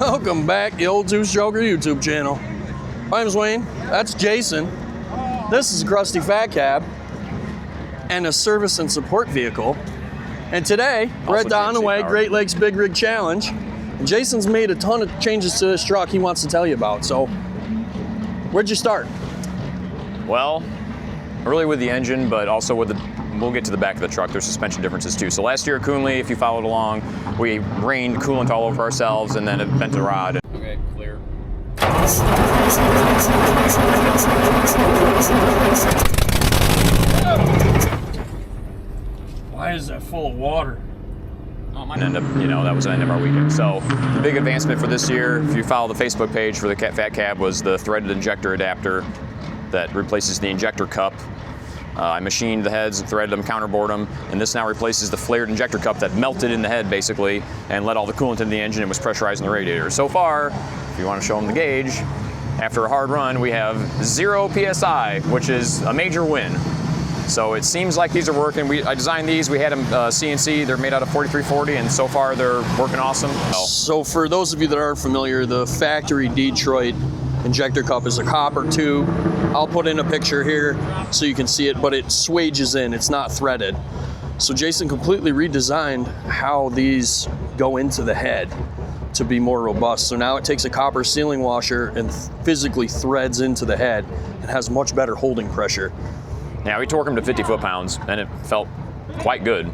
Welcome back, the Old Two Stroker YouTube channel. My name's Wayne, that's Jason. This is a crusty fat cab and a service and support vehicle. And today, we're at the On-the-Way Great Lakes Big Rig Challenge. And Jason's made a ton of changes to this truck he wants to tell you about. So, where'd you start? Well, early with the engine, but also with we'll get to the back of the truck. There's suspension differences too. So last year at Coonley, if you followed along, we rained coolant all over ourselves and then it bent the rod. Okay, clear. Why is that full of water? Oh, mine ended up, that was the end of our weekend. So the big advancement for this year, if you follow the Facebook page for the Fat Cab, was the threaded injector adapter that replaces the injector cup. I machined the heads and threaded them, counterbored them, and this now replaces the flared injector cup that melted in the head basically and let all the coolant into the engine and was pressurizing the radiator. So far, if you want to show them the gauge, after a hard run, we have 0 PSI, which is a major win. So it seems like these are working. I designed these, we had them CNC, they're made out of 4340, and so far they're working awesome. So for those of you that aren't familiar, the factory Detroit injector cup is a copper tube. I'll put in a picture here so you can see it, but it swages in, it's not threaded. So Jason completely redesigned how these go into the head to be more robust. So now it takes a copper sealing washer and physically threads into the head and has much better holding pressure. Yeah, we torqued them to 50 foot-pounds and it felt quite good.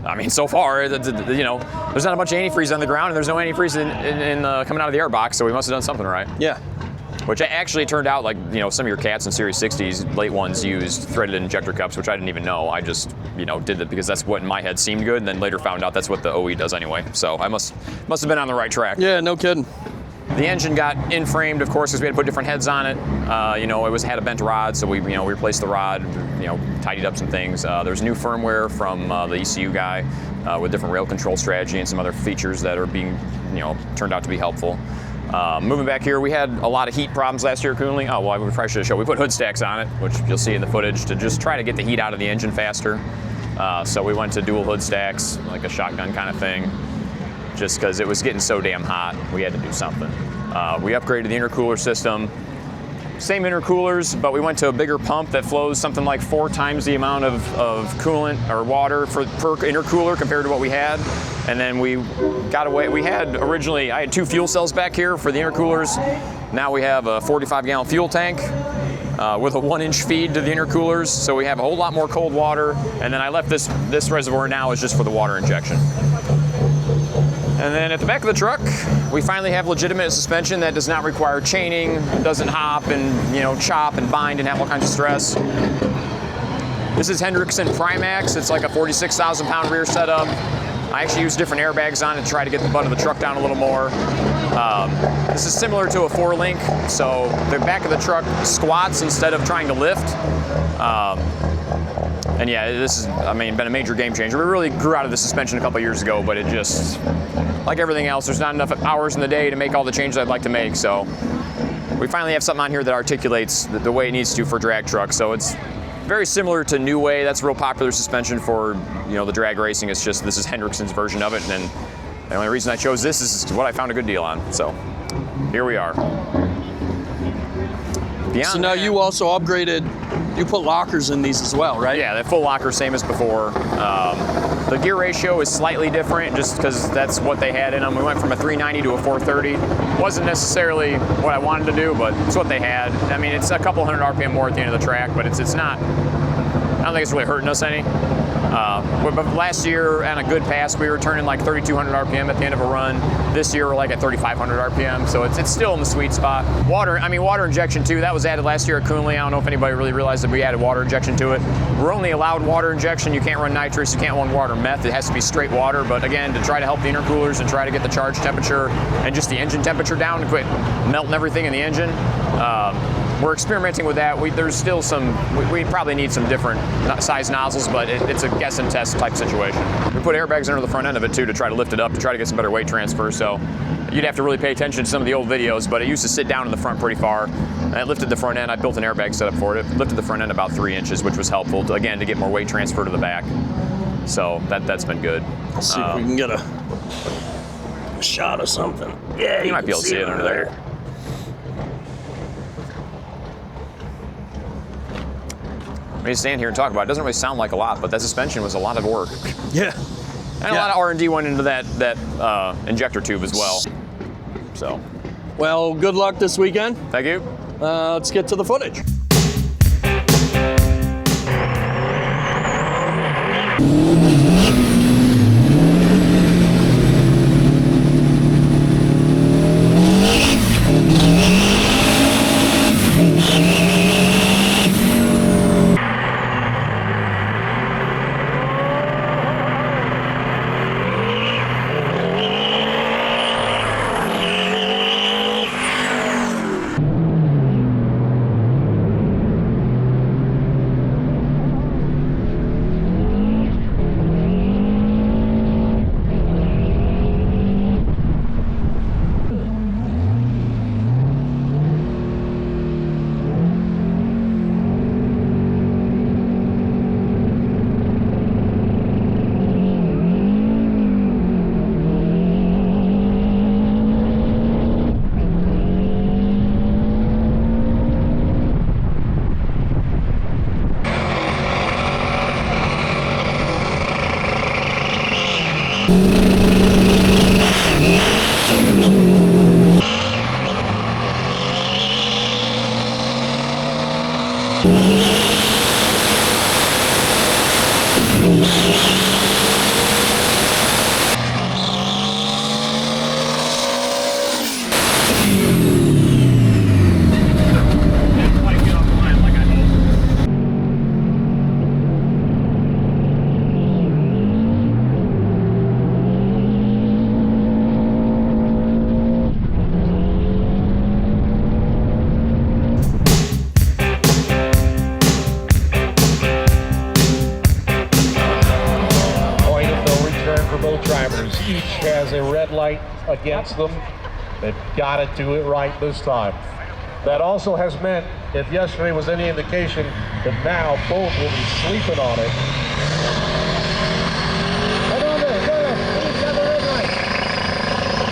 I mean, so far, there's not a bunch of antifreeze on the ground, and there's no antifreeze coming out of the air box, so we must have done something right. Yeah. Which actually turned out like, some of your Cats in Series 60s, late ones used threaded injector cups, which I didn't even know. I just, did it because that's what in my head seemed good, and then later found out that's what the OE does anyway. So I must have been on the right track. Yeah, no kidding. The engine got in-framed, of course, because we had to put different heads on it. It had a bent rod, so we replaced the rod, tidied up some things. There's new firmware from the ECU guy with different rail control strategy and some other features that are being, turned out to be helpful. Moving back here, we had a lot of heat problems last year at Coonley. Oh, well, we probably should have shown. We put hood stacks on it, which you'll see in the footage, to just try to get the heat out of the engine faster. So we went to dual hood stacks, like a shotgun kind of thing. Just because it was getting so damn hot, we had to do something. We upgraded the intercooler system. Same intercoolers, but we went to a bigger pump that flows something like 4 times the amount of coolant or water per intercooler compared to what we had. And then we got away. I had 2 fuel cells back here for the intercoolers. Now we have a 45-gallon fuel tank with a 1-inch feed to the intercoolers. So we have a whole lot more cold water. And then I left this reservoir now is just for the water injection. And then at the back of the truck, we finally have legitimate suspension that does not require chaining, doesn't hop and chop and bind and have all kinds of stress. This is Hendrickson Primax. It's like a 46,000 pound rear setup. I actually use different airbags on it to try to get the butt of the truck down a little more. This is similar to a 4-link, so the back of the truck squats instead of trying to lift. And yeah, this has, been a major game changer. We really grew out of the suspension a couple years ago, but it just, like everything else, there's not enough hours in the day to make all the changes I'd like to make. So we finally have something on here that articulates the way it needs to for drag trucks. So it's very similar to New Way. That's a real popular suspension for, the drag racing. It's just, this is Hendrickson's version of it. And the only reason I chose this is what I found a good deal on. So here we are. So now you also upgraded, you put lockers in these as well, right? Yeah, the full locker, same as before. The gear ratio is slightly different just because that's what they had in them. We went from a 390 to a 430. Wasn't necessarily what I wanted to do, but it's what they had. It's a couple hundred RPM more at the end of the track, but it's not, I don't think it's really hurting us any. But last year, on a good pass, we were turning like 3,200 RPM at the end of a run. This year, we're like at 3,500 RPM, so it's still in the sweet spot. Water injection too, that was added last year at Coonley. I don't know if anybody really realized that we added water injection to it. We're only allowed water injection. You can't run nitrous, you can't run water meth. It has to be straight water, but again, to try to help the intercoolers and try to get the charge temperature and just the engine temperature down to quit melting everything in the engine. We're experimenting with that. There's still we probably need some different size nozzles, but it's a guess and test type situation. We put airbags under the front end of it too to try to lift it up, to try to get some better weight transfer. So you'd have to really pay attention to some of the old videos, but it used to sit down in the front pretty far. And it lifted the front end. I built an airbag setup for it. It lifted the front end about 3 inches, which was helpful, to get more weight transfer to the back. So that's been good. Let's see if we can get a shot of something. Yeah, You might be able to see it under there. When you stand here and talk about it, it doesn't really sound like a lot, but that suspension was a lot of work. Yeah. And a lot of R&D went into that injector tube as well. So, Well, good luck this weekend. thank you. Let's get to the footage. Each has a red light against them. They've got to do it right this time. That also has meant, if yesterday was any indication, that now both will be sleeping on it. Come on there, go there. He's got the red light.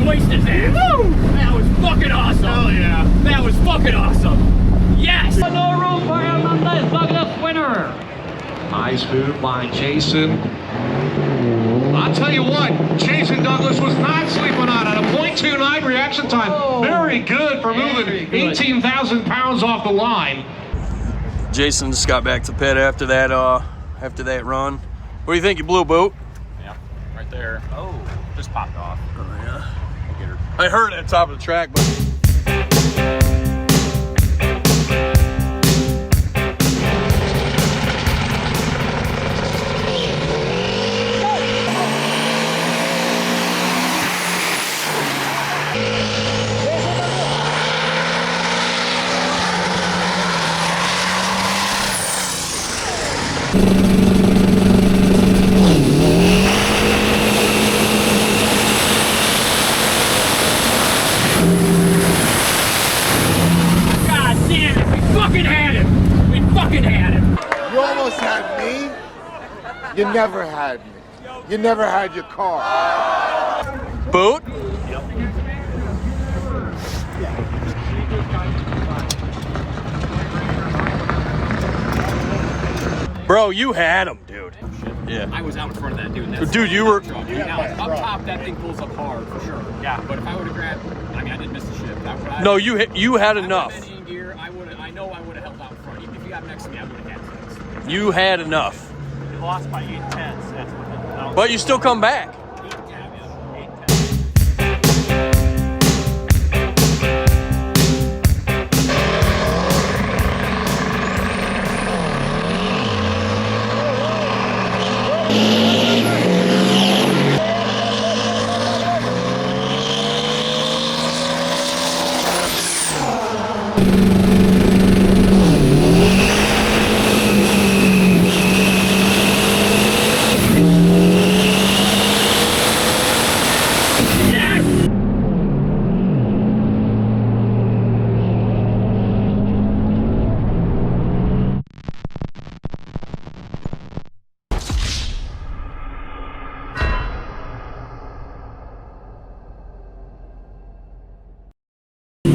Wasted that. Woo! That was fucking awesome. Hell yeah. That was fucking awesome. Yes. No room for Hernandez, Douglas winner. Nice move by Jason. I'll tell you what, Jason Douglas was not sleeping on it. A .29 reaction time. Oh, very good for moving 18,000 pounds off the line. Jason just got back to the pit after that run. What do you think? You blew a boot? Yeah, right there. Oh, just popped off. Oh yeah. I heard it at the top of the track, but You almost had me. You never had me. You never had your car. boot? Bro, you had him, dude. Yeah. I was out in front of that dude. Dude, you were. Now, up top, that thing pulls up hard for sure. Yeah. But if I would have grabbed, I mean, I didn't miss the shift. No, you had enough. I in gear. I know I would have held out in front. Even if you got next to me, I would have had six. You had enough. You lost by 8 tenths. That's what. But you still come back. 8 tenths.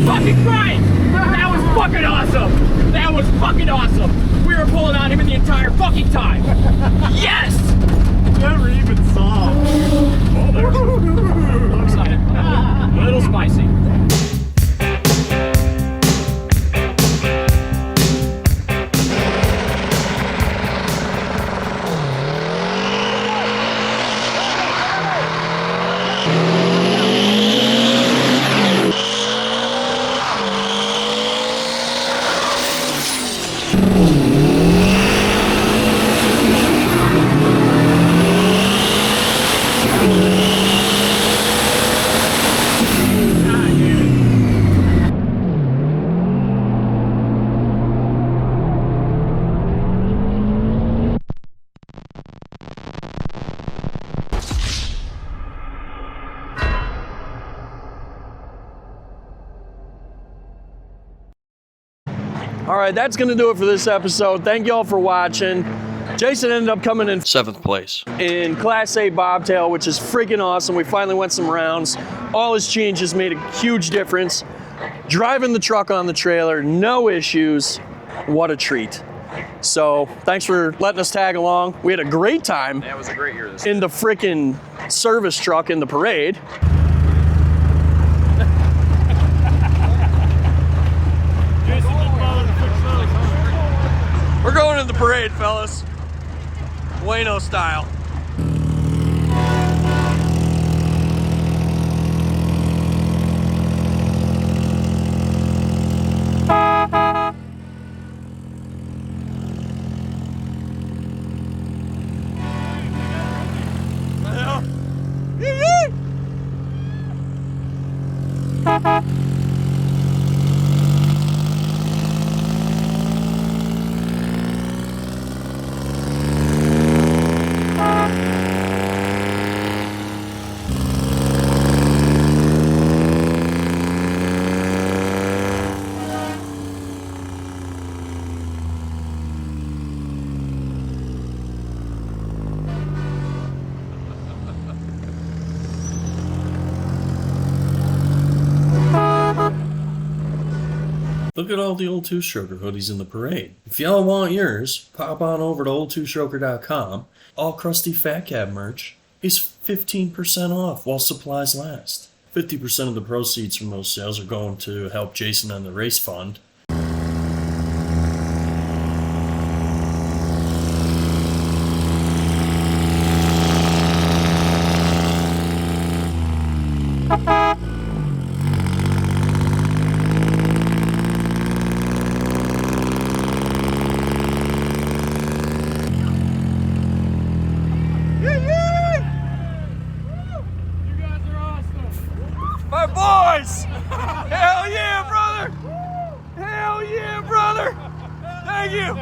Fucking Christ! That was fucking awesome! That was fucking awesome! We were pulling on him in the entire fucking time! Yes! Never even saw. Oh, there. I'm excited. A little spicy. All right, that's gonna do it for this episode. Thank y'all for watching. Jason ended up coming in 7th place in Class A bobtail, which is freaking awesome. We finally went some rounds. All his changes made a huge difference. Driving the truck on the trailer, no issues. What a treat. So thanks for letting us tag along. We had a great time That was a great year this in the freaking service truck in the parade. We're going in the parade, fellas. Bueno style. Look at all the old two-stroker hoodies in the parade. If y'all want yours, pop on over to old2stroker.com. All Crusty Fat Cab merch is 15% off while supplies last. 50% of the proceeds from those sales are going to help Jason on the race fund. My boys! Hell yeah, brother! Hell yeah, brother! Thank you!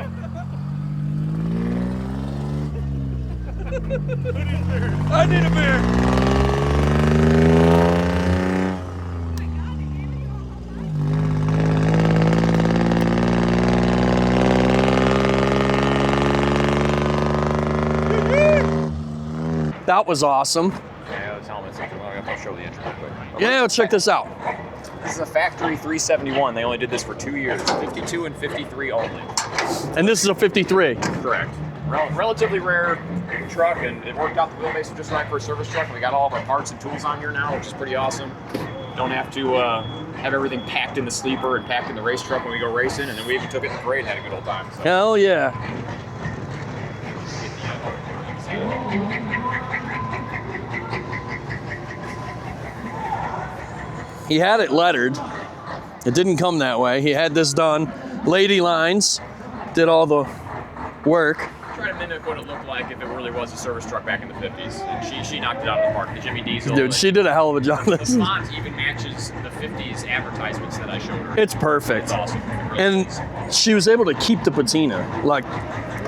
I need a beer. That was awesome. Yeah, those helmets. I'll show the engine real quick. Yeah, let's check this out. This is a factory 371. They only did this for 2 years. 52 and 53 only. And this is a 53. Correct. Relatively rare truck, and it worked out the wheelbase just right for a service truck. And we got all of our parts and tools on here now, which is pretty awesome. Don't have to have everything packed in the sleeper and packed in the race truck when we go racing. And then we even took it in the parade and had a good old time. So. Hell yeah. He had it lettered. It didn't come that way. He had this done. Lady lines did all the work. Try to mimic what it looked like if it really was a service truck back in the 50s. And she knocked it out of the park. The Jimmy Diesel. Dude, she did a hell of a job. The font even matches the 50s advertisements that I showed her. It's perfect. It's awesome. It really And is. she was able to keep the patina. Like,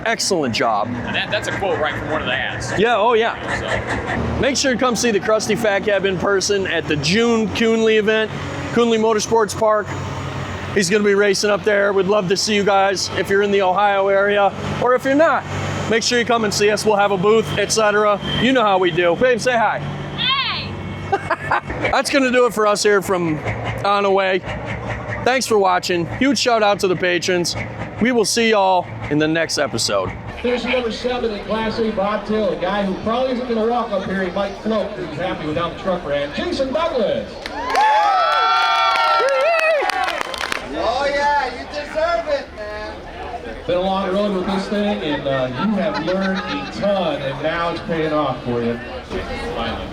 excellent job. And that's a quote right from one of the ads. Yeah, oh yeah. So, Make sure to come see the Krusty Fat Cab in person at the June Coonley event, Coonley Motorsports Park. He's going to be racing up there. We'd love to see you guys if you're in the Ohio area, or if you're not, make sure you come and see us. We'll have a booth, etc. You know how we do. Babe, say hi. Hey! That's going to do it for us here from On Away. Thanks for watching. Huge shout out to the patrons. We will see y'all in the next episode. There's number 7 in Class A bobtail, a guy who probably isn't going to walk up here. He might float because he's happy with how the truck ran. Jason Douglas. Oh yeah, you deserve it, man. Been a long road with this thing, and you have learned a ton, and now it's paying off for you. finally.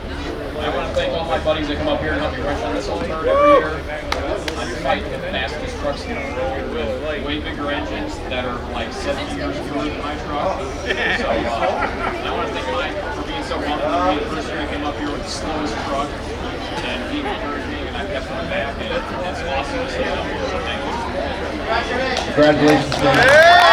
I want to thank all my buddies that come up here and help me rush on this old turd every year. I'm fighting the fastest trucks in the world with way bigger engines that are like 70 years newer than my truck. So I want to thank Mike for being so welcoming. The first year he came up here with the slowest truck, and he encouraged me, and I kept him back, and it's awesome to see him. So thank you. Congratulations, man.